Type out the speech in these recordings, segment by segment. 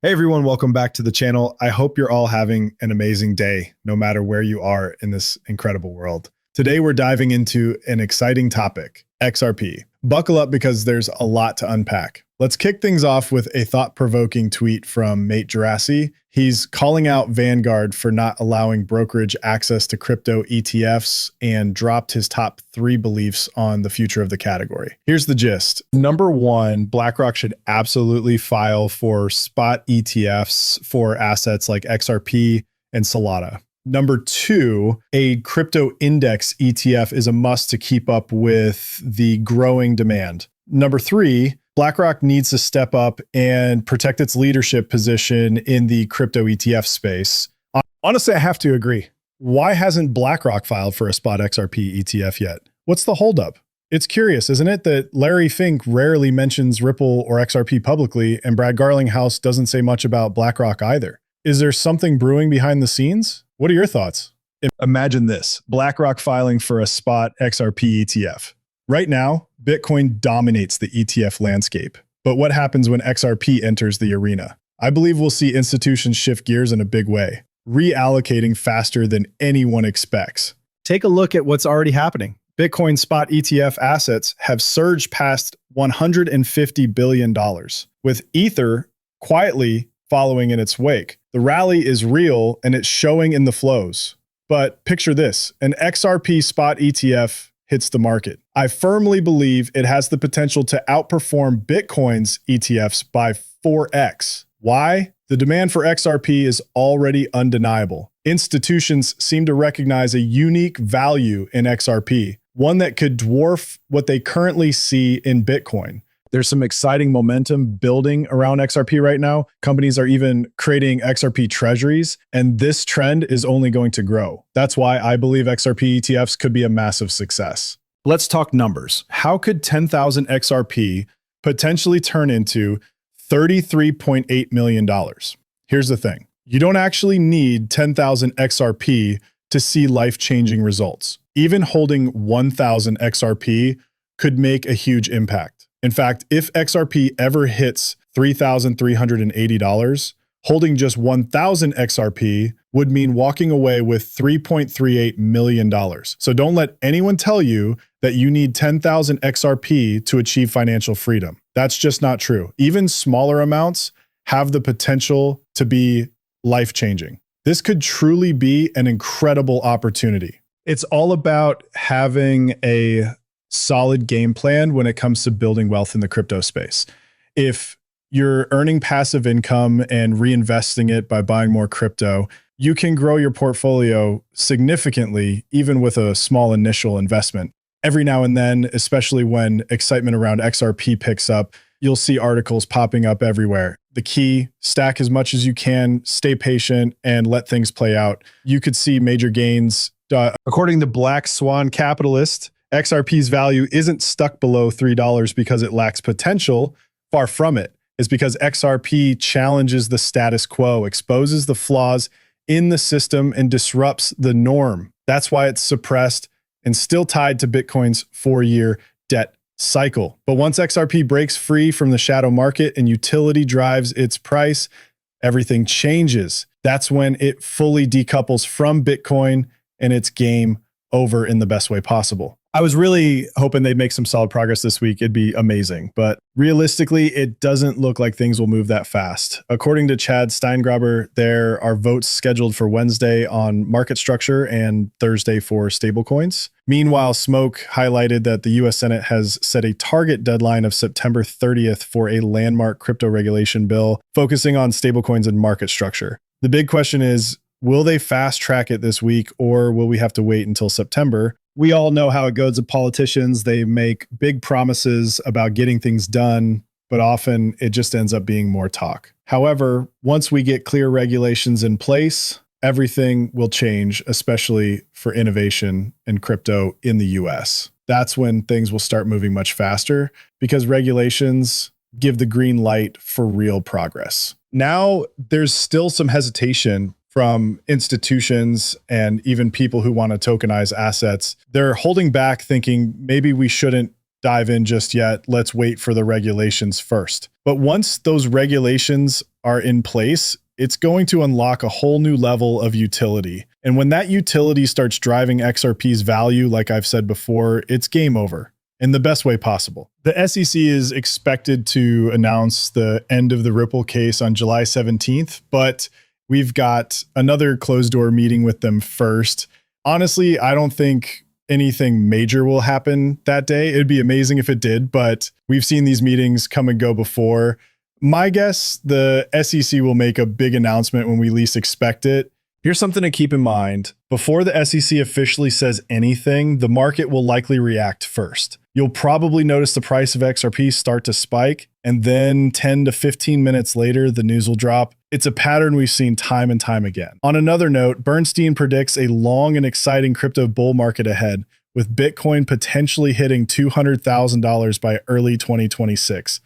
Hey everyone, welcome back to the channel. I hope you're all having an amazing day, no matter where you are in this incredible world. Today we're diving into an exciting topic, XRP. Buckle up because there's a lot to unpack. Let's kick things off with a thought-provoking tweet from Mate Jurassy. He's calling out Vanguard for not allowing brokerage access to crypto ETFs and dropped his top 3 beliefs on the future of the category. Here's the gist. Number 1, BlackRock should absolutely file for spot ETFs for assets like XRP and Solana. Number 2, a crypto index ETF is a must to keep up with the growing demand. Number 3, BlackRock needs to step up and protect its leadership position in the crypto ETF space. Honestly, I have to agree. Why hasn't BlackRock filed for a spot XRP ETF yet? What's the holdup? It's curious, isn't it, that Larry Fink rarely mentions Ripple or XRP publicly, and Brad Garlinghouse doesn't say much about BlackRock either. Is there something brewing behind the scenes? What are your thoughts? Imagine this, BlackRock filing for a spot XRP ETF. Right now, Bitcoin dominates the ETF landscape. But what happens when XRP enters the arena? I believe we'll see institutions shift gears in a big way, reallocating faster than anyone expects. Take a look at what's already happening. Bitcoin spot ETF assets have surged past $150 billion, with Ether quietly following in its wake. The rally is real and it's showing in the flows. But picture this, an XRP spot ETF hits the market. I firmly believe it has the potential to outperform Bitcoin's ETFs by 4x. Why? The demand for XRP is already undeniable. Institutions seem to recognize a unique value in XRP, one that could dwarf what they currently see in Bitcoin. There's some exciting momentum building around XRP right now. Companies are even creating XRP treasuries, and this trend is only going to grow. That's why I believe XRP ETFs could be a massive success. Let's talk numbers. How could 10,000 XRP potentially turn into $33.8 million? Here's the thing. You don't actually need 10,000 XRP to see life-changing results. Even holding 1,000 XRP could make a huge impact. In fact, if XRP ever hits $3,380, holding just 1,000 XRP would mean walking away with $3.38 million. So don't let anyone tell you that you need 10,000 XRP to achieve financial freedom. That's just not true. Even smaller amounts have the potential to be life-changing. This could truly be an incredible opportunity. It's all about having a solid game plan when it comes to building wealth in the crypto space. If you're earning passive income and reinvesting it by buying more crypto, you can grow your portfolio significantly, even with a small initial investment. Every now and then, especially when excitement around XRP picks up, you'll see articles popping up everywhere. The key, stack as much as you can, stay patient, and let things play out. You could see major gains. According to Black Swan Capitalist, XRP's value isn't stuck below $3 because it lacks potential. Far from it. It's because XRP challenges the status quo, exposes the flaws in the system, and disrupts the norm. That's why it's suppressed and still tied to Bitcoin's 4-year debt cycle. But once XRP breaks free from the shadow market and utility drives its price, everything changes. That's when it fully decouples from Bitcoin and it's game over in the best way possible. I was really hoping they'd make some solid progress this week. It'd be amazing. But realistically, it doesn't look like things will move that fast. According to Chad Steingraber, there are votes scheduled for Wednesday on market structure and Thursday for stablecoins. Meanwhile, Smoke highlighted that the US Senate has set a target deadline of September 30th for a landmark crypto regulation bill focusing on stablecoins and market structure. The big question is, will they fast track it this week, or will we have to wait until September? We all know how it goes with politicians. They make big promises about getting things done, but often it just ends up being more talk. However, once we get clear regulations in place, everything will change, especially for innovation and crypto in the US. That's when things will start moving much faster because regulations give the green light for real progress. Now, there's still some hesitation from institutions and even people who want to tokenize assets. They're holding back, thinking maybe we shouldn't dive in just yet. Let's wait for the regulations first. But once those regulations are in place, it's going to unlock a whole new level of utility. And when that utility starts driving XRP's value, like I've said before, it's game over in the best way possible. The SEC is expected to announce the end of the Ripple case on July 17th, but we've got another closed door meeting with them first. Honestly, I don't think anything major will happen that day. It'd be amazing if it did, but we've seen these meetings come and go before. My guess, the SEC will make a big announcement when we least expect it. Here's something to keep in mind. Before the SEC officially says anything, the market will likely react first. You'll probably notice the price of XRP start to spike, and then 10 to 15 minutes later, the news will drop. It's a pattern we've seen time and time again. On another note, Bernstein predicts a long and exciting crypto bull market ahead, with Bitcoin potentially hitting $200,000 by early 2026.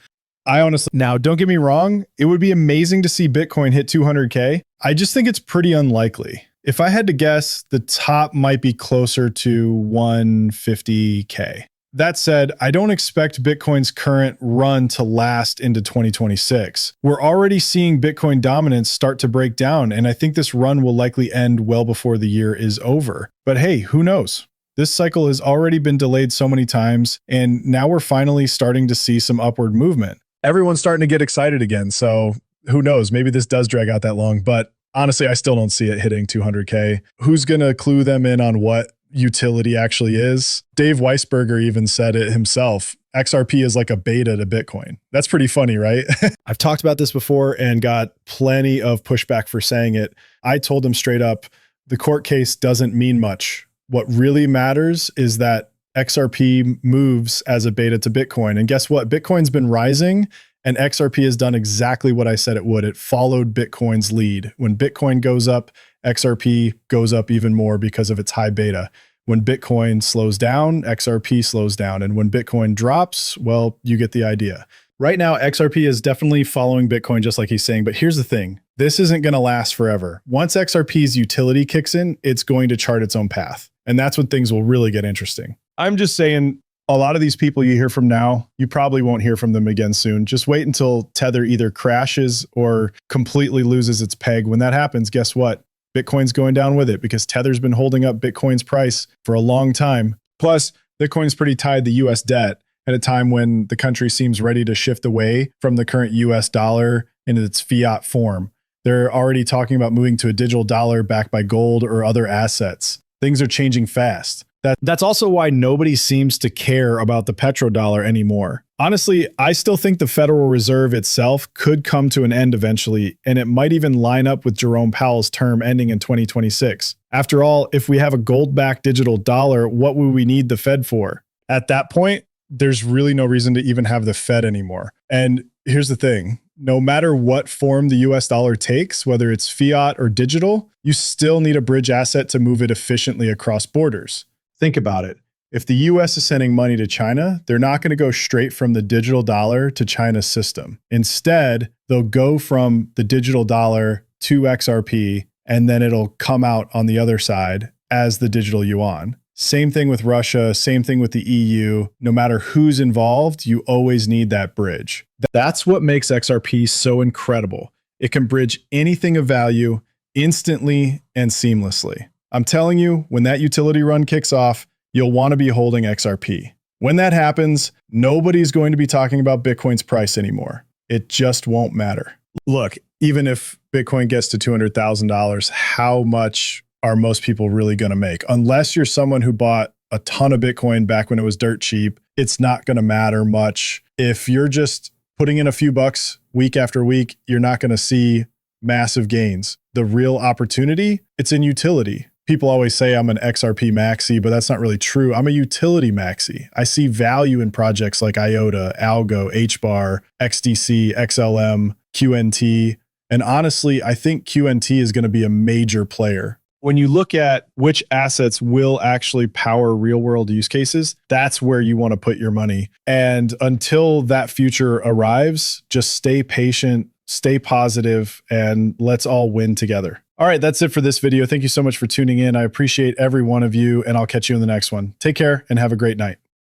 I honestly, now don't get me wrong, it would be amazing to see Bitcoin hit 200K. I just think it's pretty unlikely. If I had to guess, the top might be closer to 150K. That said, I don't expect Bitcoin's current run to last into 2026. We're already seeing Bitcoin dominance start to break down, and I think this run will likely end well before the year is over. But hey, who knows? This cycle has already been delayed so many times, and now we're finally starting to see some upward movement. Everyone's starting to get excited again, so who knows? Maybe this does drag out that long, but honestly, I still don't see it hitting 200K. Who's going to clue them in on what utility actually is? Dave Weisberger even said it himself. XRP is like a beta to Bitcoin. That's pretty funny, right? I've talked about this before and got plenty of pushback for saying it. I told him straight up, the court case doesn't mean much. What really matters is that XRP moves as a beta to Bitcoin. And guess what? Bitcoin's been rising and XRP has done exactly what I said it would. It followed Bitcoin's lead. When Bitcoin goes up, XRP goes up even more because of its high beta. When Bitcoin slows down, XRP slows down. And when Bitcoin drops, well, you get the idea. Right now, XRP is definitely following Bitcoin, just like he's saying. But here's the thing. This isn't going to last forever. Once XRP's utility kicks in, it's going to chart its own path. And that's when things will really get interesting. I'm just saying, a lot of these people you hear from now, you probably won't hear from them again soon. Just wait until Tether either crashes or completely loses its peg. When that happens, guess what? Bitcoin's going down with it because Tether's been holding up Bitcoin's price for a long time. Plus, Bitcoin's pretty tied to US debt at a time when the country seems ready to shift away from the current US dollar into its fiat form. They're already talking about moving to a digital dollar backed by gold or other assets. Things are changing fast. That's also why nobody seems to care about the petrodollar anymore. Honestly, I still think the Federal Reserve itself could come to an end eventually, and it might even line up with Jerome Powell's term ending in 2026. After all, if we have a gold-backed digital dollar, what would we need the Fed for? At that point, there's really no reason to even have the Fed anymore. And here's the thing. No matter what form the US dollar takes, whether it's fiat or digital, you still need a bridge asset to move it efficiently across borders. Think about it. If the US is sending money to China, they're not going to go straight from the digital dollar to China's system. Instead, they'll go from the digital dollar to XRP, and then it'll come out on the other side as the digital yuan. Same thing with Russia, same thing with the EU. No matter who's involved, you always need that bridge. That's what makes XRP so incredible. It can bridge anything of value instantly and seamlessly. I'm telling you, when that utility run kicks off, you'll want to be holding XRP. When that happens, nobody's going to be talking about Bitcoin's price anymore. It just won't matter. Look, even if Bitcoin gets to $200,000, how much are most people really going to make? Unless you're someone who bought a ton of Bitcoin back when it was dirt cheap, it's not going to matter much. If you're just putting in a few bucks week after week, you're not going to see massive gains. The real opportunity, it's in utility. People always say I'm an XRP maxi, but that's not really true. I'm a utility maxi. I see value in projects like IOTA, Algo, HBAR, XDC, XLM, QNT. And honestly, I think QNT is going to be a major player. When you look at which assets will actually power real world use cases, that's where you want to put your money. And until that future arrives, just stay patient, stay positive, and let's all win together. All right, that's it for this video. Thank you so much for tuning in. I appreciate every one of you, and I'll catch you in the next one. Take care and have a great night.